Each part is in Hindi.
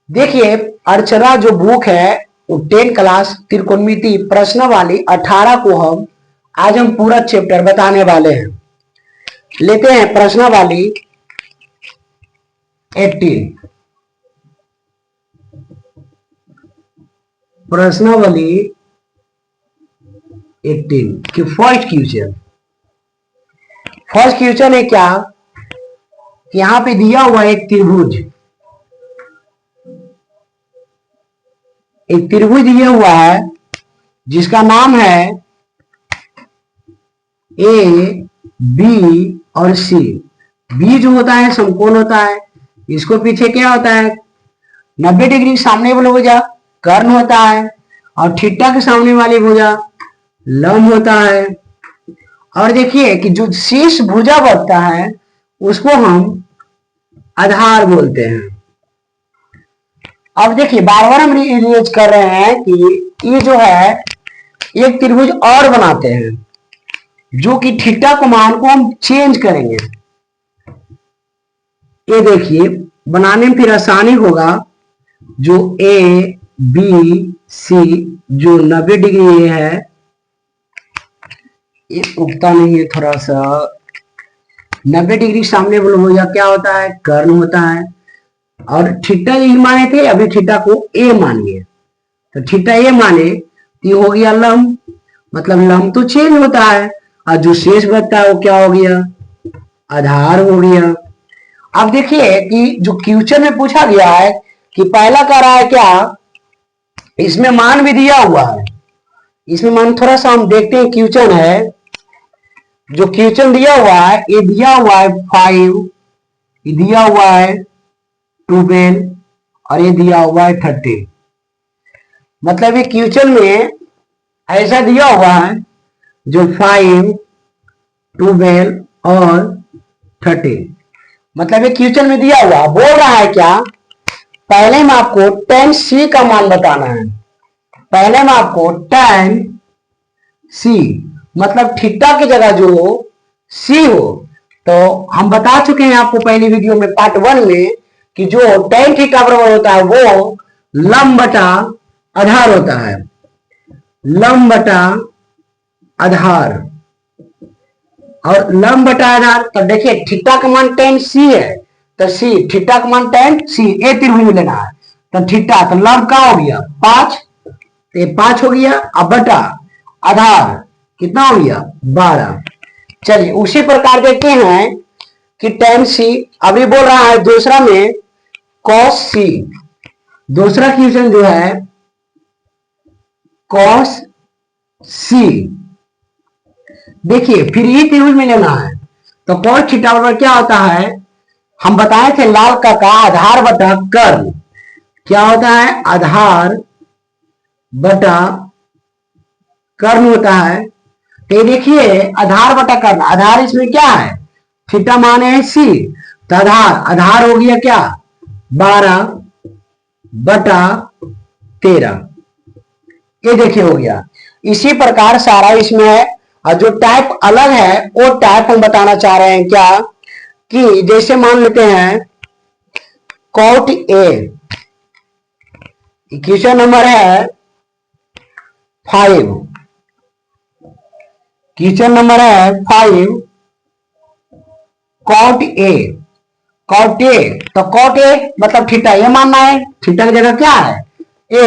देखिए, अर्चना जो बुक है वो 10 क्लास त्रिकोणमिति प्रश्न वाली 18 को आज हम पूरा चैप्टर बताने वाले हैं। लेते हैं प्रश्न वाली 18। प्रश्नावली 18 की फर्स्ट क्वेश्चन। फर्स्ट क्वेश्चन है क्या, यहां पे दिया हुआ एक त्रिभुज, एक त्रिभुज दिया हुआ है जिसका नाम है ए बी और सी। बी जो होता है समकोण होता है, इसको पीछे क्या होता है 90 डिग्री सामने वाली भुजा कर्ण होता है, और थीटा के सामने वाली भुजा लंब होता है। और देखिए कि जो शीर्ष भुजा बनता है उसको हम आधार बोलते हैं। अब देखिए बार बार हम रिलीज कर रहे हैं कि ये जो है एक त्रिभुज और बनाते हैं जो कि थीटा को मान को हम चेंज करेंगे। ये देखिए बनाने में फिर आसानी होगा। जो ए बी सी जो 90 डिग्री है, ये उगता नहीं है थोड़ा सा। 90 डिग्री सामने वाला भुजा क्या होता है कर्ण होता है, और थीटा ये माने थे, अभी थीटा को ए मानिए तो थीटा ए माने तो हो गया लंब, मतलब लंब तो चेंज होता है, और जो शेष बचता है वो क्या हो गया आधार हो गया। अब देखिए कि जो क्वेश्चन में पूछा गया है कि पहला कह रहा है क्या, इसमें मान भी दिया हुआ है। इसमें मान थोड़ा सा हम देखते हैं। क्वेश्चन है, जो क्वेश्चन दिया हुआ है ये दिया हुआ है 5, ये दिया हुआ है 12 और ये दिया हुआ है 30। मतलब ये क्वेश्चन में ऐसा दिया हुआ है जो 5, 12 और 30, मतलब ये क्वेश्चन में दिया हुआ बोल रहा है क्या, पहले में आपको tan c का मान बताना है। पहले में आपको tan c मतलब थीटा की जगह जो c हो, तो हम बता चुके हैं आपको पहली वीडियो में पार्ट 1 में कि जो tan थीटा बराबर होता है वो लंब बटा आधार होता है। लंब बटा आधार, और लंब बटा आधार, तो देखिए थीटा का मान tan c है तो c, थीटा का मान tan c, ए त्रिभुज में लेना है तो थीटा, तो लंब का हो गया 5, तो 5 हो गया। अब बटा आधार कितना हो गया 12। चलिए उसी प्रकार देखते हैं कि tan c, अभी बोल रहा है दूसरा में cos c। दूसरा क्वेश्चन जो है cos c, देखिए फिर ये त्रिभुज में लेना है तो cos थीटा बराबर क्या होता है, हम बताए थे लाल का आधार बटा कर्ण क्या होता है, आधार बटा कर्ण होता है। तो देखिए आधार बटा कर्ण, आधार इसमें क्या है थीटा मान है c, तो आधार हो गया क्या 12 बटा 13। ये देखिए हो गया। इसी प्रकार सारा इसमें है, और जो टाइप अलग है वो टाइप हम बताना चाह रहे हैं क्या, कि जैसे मान लेते हैं cot a, क्वेश्चन नंबर है 5, क्वेश्चन नंबर है 5 cot a। cot a, तो cot a मतलब थीटा ये मानना है, थीटा की जगह क्या है a,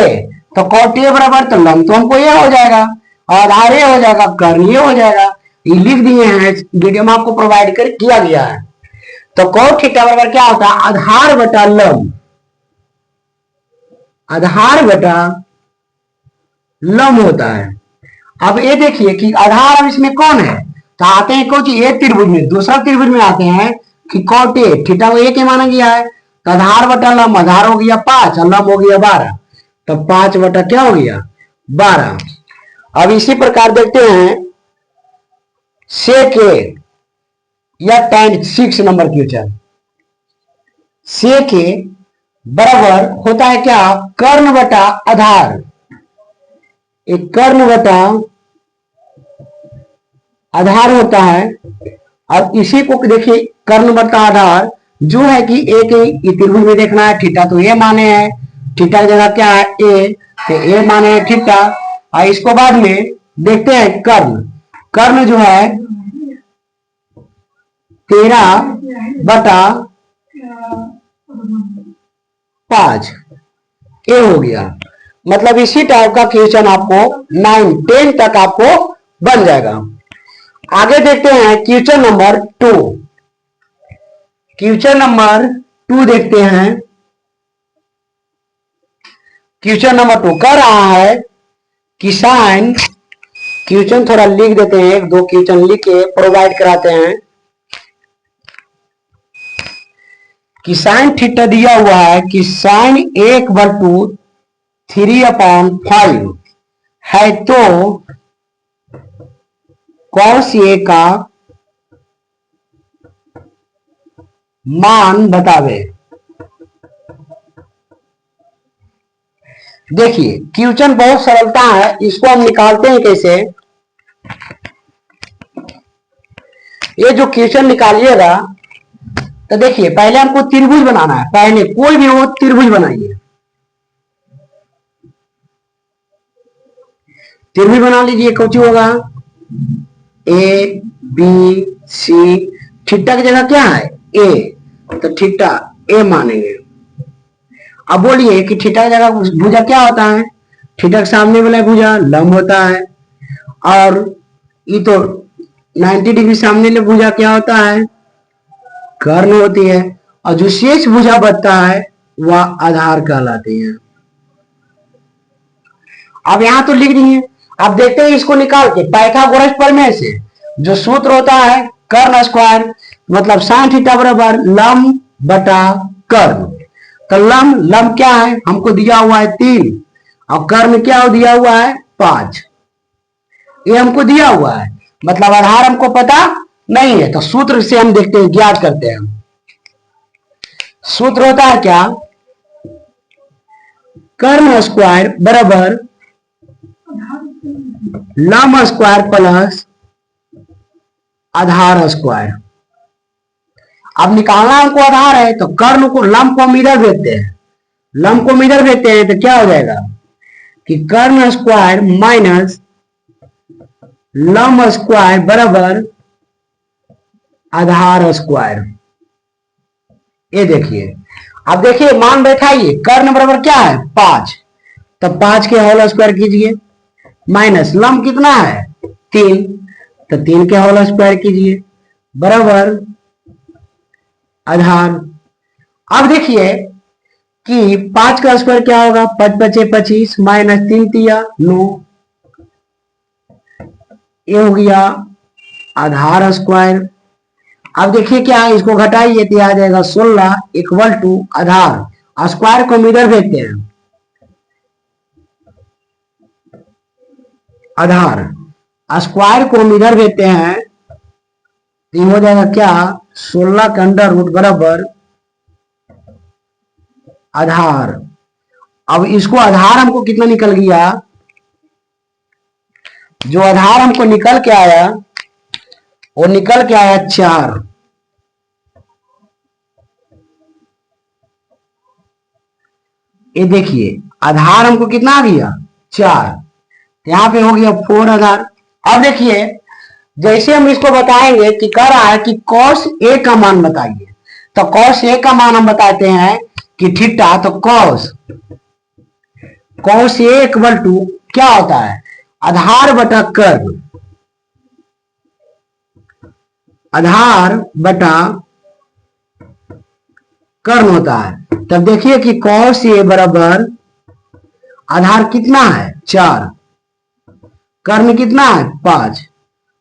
तो cot a बराबर तो लंब तो हमको ये हो जाएगा और आधार ये हो जाएगा, कर्ण ये हो जाएगा। ये लिख दिए हैं, वीडियो में आपको प्रोवाइड कर किया गया है। तो cot थीटा बराबर क्या होता है आधार बटा लंब, आधार बटा लंब होता है। अब ये देखिए कि आधार अब इसमें कौन है, तो आते हैं कुछ ये त्रिभुज में, दूसरा त्रिभुज में आते हैं कि cot a, थीटा को a के माना गया है, तो आधार बटा लंब, आधार हो गया 5 और लंब हो गया 12, तो 5 बटा क्या हो गया 12। अब इसी प्रकार देखते हैं sec a या tan 6 number question. sec a बराबर होता है क्या कर्ण बटा आधार, एक कर्ण बटा आधार होता है। और इसी को देखिए कर्ण बटा आधार जो है कि एक ही त्रिभुज में देखना है, थीटा तो ये माने हैं थीटा की जगह क्या है ए, तो ए माने थीटा। और इसको बाद में देखते हैं कर्ण। कर्ण जो है 13/5 ए हो गया। मतलब इसी टाइप का क्वेश्चन आपको 9 10 तक आपको बन जाएगा। आगे देखते हैं क्वेश्चन नंबर 2। क्वेश्चन नंबर 2 देखते हैं। क्वेश्चन नंबर 2 कह रहा है कि साइन, क्वेश्चन थोड़ा लिख देते हैं, एक दो क्वेश्चन लिख के प्रोवाइड कराते हैं कि साइन थीटा दिया हुआ है कि साइन 1/3/5 है, तो कॉस ए का मान बतावे। देखिए क्वेश्चन बहुत सरलता है, इसको हम निकालते हैं कैसे। ये जो क्वेश्चन निकालिएगा तो देखिए पहले हमको त्रिभुज बनाना है। पहले कोई भी हो त्रिभुज बनाइए। त्रिभुज बना लीजिए। कौन सी होगा ए बी सी। थीटा की जगह क्या है ए, तो थीटा ए मानेंगे। अब बोलिए कि थीटा की जगह भुजा क्या होता है। थीटा के सामने वाला भुजा लंब होता है, और ये तो 90 डिग्री सामने वाला भुजा क्या होता है कर्ण होती है, और जो शेष भुजा बचता है वह आधार कहलाती है। अब यहां तो लिख दिए। अब देखते हैं इसको निकाल के पाइथागोरस प्रमेय से जो सूत्र होता है कर्ण स्क्वायर, मतलब साइन थीटा बराबर लंब बटा कर्ण। तो लंब क्या है हमको दिया हुआ है 3, और कर्ण क्या दिया हुआ है 5। ये हमको दिया हुआ है, मतलब आधार हमको पता नहीं है, तो सूत्र से हम देखते हैं, ज्ञात करते हैं। सूत्र होता है क्या, कर्ण स्क्वायर बराबर लंब स्क्वायर प्लस आधार स्क्वायर। अब निकालना हमको आधार है, तो कर्ण को लंब को हम इधर भेजते हैं। लंब को हम इधर भेजते हैं तो क्या हो जाएगा कि कर्ण स्क्वायर माइनस लंब स्क्वायर बराबर आधार स्क्वायर। ये देखिए, अब देखिए मान बैठाइए। कर्ण बराबर क्या है 5, तो 5 के होल स्क्वायर कीजिए, माइनस लंब कितना है 3, तो 3 के होल स्क्वायर कीजिए बराबर आधार। अब देखिए कि 5 का स्क्वायर क्या होगा 5 5 25 माइनस 3 3 9, ये हो गया आधार स्क्वायर। अब देखिए क्या है, इसको घटाइए तो आ जाएगा 16 इक्वल टू आधार। स्क्वायर को हम इधर भेजते हैं, आधार स्क्वायर को हम इधर भेजते हैं, ये हो जाएगा क्या 16 का अंडर रूट बराबर आधार। अब इसको आधार हमको कितना निकल गया, जो आधार हमको निकल के आया वो निकल के आया 4। ये देखिए आधार हमको कितना आ गया 4, यहां पे हो गया 4 आधार। अब देखिए जैसे हम इसको बताएंगे कि कह रहा है कि cos a का मान बताइए, तो cos a का मान हम बताते हैं कि थीटा, तो cos a इक्वल टू क्या होता है आधार बटा कर्ण, आधार बटा कर्ण होता है। तब देखिए कि cos a बराबर आधार कितना है 4, कर्ण कितना है 5,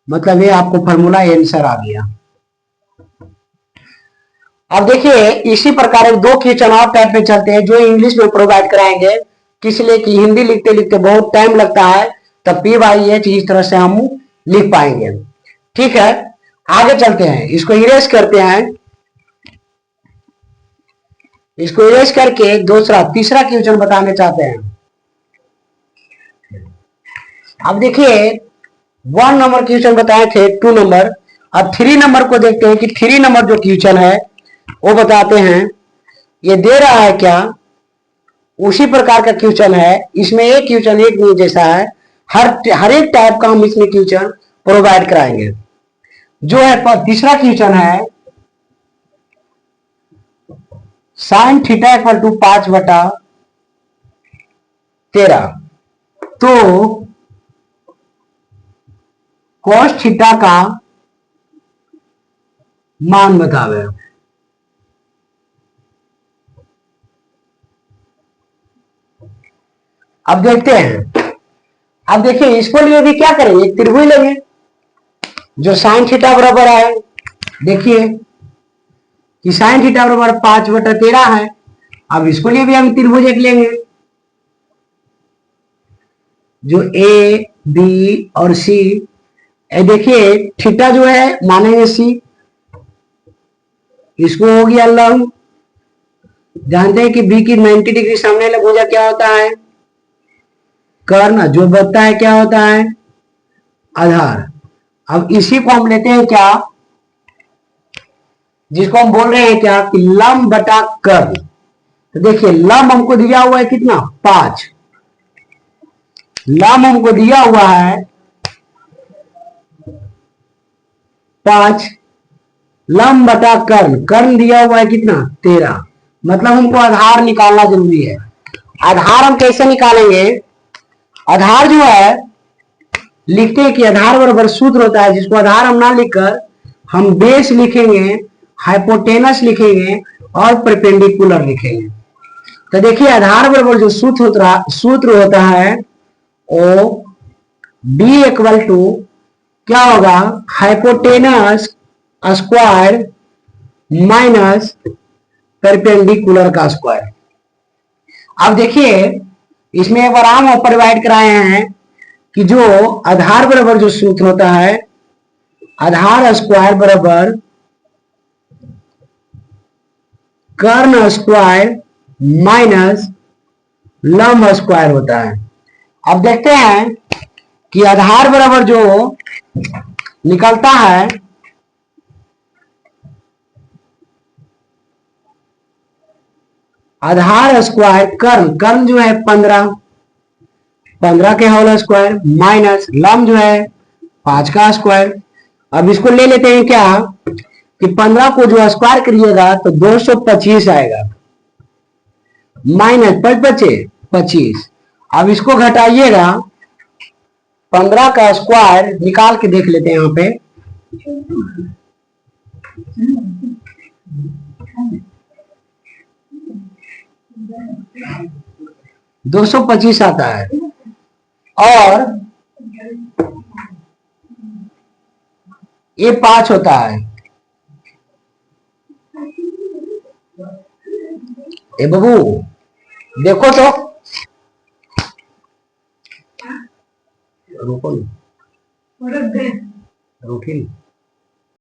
मतलब ये आपको फॉर्मूला आंसर आ गया। अब देखिए इसी प्रकार दो क्वेश्चन और टाइप में चलते हैं जो इंग्लिश में प्रोवाइड कराएंगे, किस लिए कि हिंदी लिखते लिखते बहुत टाइम लगता है, तब PYH इस तरह से हम लिख पाएंगे। ठीक है, आगे चलते हैं, इसको इरेज करते हैं। इसको इरेज करके तीसरा क्वेश्चन बताने चाहते हैं। अब देखिए 1 नंबर क्वेश्चन बताए थे, 2 नंबर। अब 3 नंबर को देखते हैं कि 3 नंबर जो क्वेश्चन है वो बताते हैं। ये दे रहा है क्या उसी प्रकार का क्वेश्चन है। इसमें एक क्वेश्चन एक नहीं जैसा है, हर एक टाइप का हम इसमें क्वेश्चन प्रोवाइड कराएंगे। जो है तीसरा क्वेश्चन है साइन थीटा इक्वल टू 5/13, तो कॉस थीटा का मान बतावे। अब देखते हैं। अब देखिए इसको लिए भी क्या करेंगे, एक त्रिभुज लेंगे जो साइन थीटा बराबर है। देखिए कि साइन थीटा बराबर 5/13 है। अब इसको लिए भी हम त्रिभुज एक लेंगे जो ए बी और सी। देखिए थीटा जो है मानेंगे सी, इसको हो गया लंब। जानते हैं कि बी की 90 डिग्री सामने वाला भुजा क्या होता है, कर्ण। जो बचता है क्या होता है, आधार। अब इसी को हम लेते हैं क्या, जिसको हम बोल रहे हैं क्या कि लंब बटा कर्ण। तो देखिए लंब हमको दिया हुआ है कितना, 5। लंब हमको दिया हुआ है 5, लंब बटा कर्ण, कर्ण दिया हुआ है कितना, 13। मतलब हमको आधार निकालना जरूरी है। आधार हम कैसे निकालेंगे, आधार जो है लिखते हैं कि आधार बराबर सूत्र होता है, जिसको आधार हम ना लिखकर हम बेस लिखेंगे, हाइपोटेनस लिखेंगे और परपेंडिकुलर लिखेंगे। तो देखिए आधार बराबर जो सूत्र होता है ओ बी इक्वल टू क्या होगा, हाइपोटेनस स्क्वायर माइनस परपेंडिकुलर का स्क्वायर। अब देखिए इसमें एक बार हम प्रोवाइड कराए हैं कि जो आधार बराबर जो सूत्र होता है, आधार स्क्वायर बराबर कर्ण स्क्वायर माइनस लंब स्क्वायर होता है। अब देखते हैं कि आधार बराबर जो निकलता है आधार स्क्वायर कर्ण जो है 15 के होल स्क्वायर माइनस लंब जो है 5 का स्क्वायर। अब इसको ले लेते हैं क्या कि 15 को जो स्क्वायर करिएगा तो 225 आएगा, माइनस 5 बचे 25। अब इसको घटाइएगा, 15 का स्क्वायर निकाल के देख लेते हैं यहाँ पे। 225 आता है और ये 5 होता है। ए बाबू देखो तो, रुको रुकी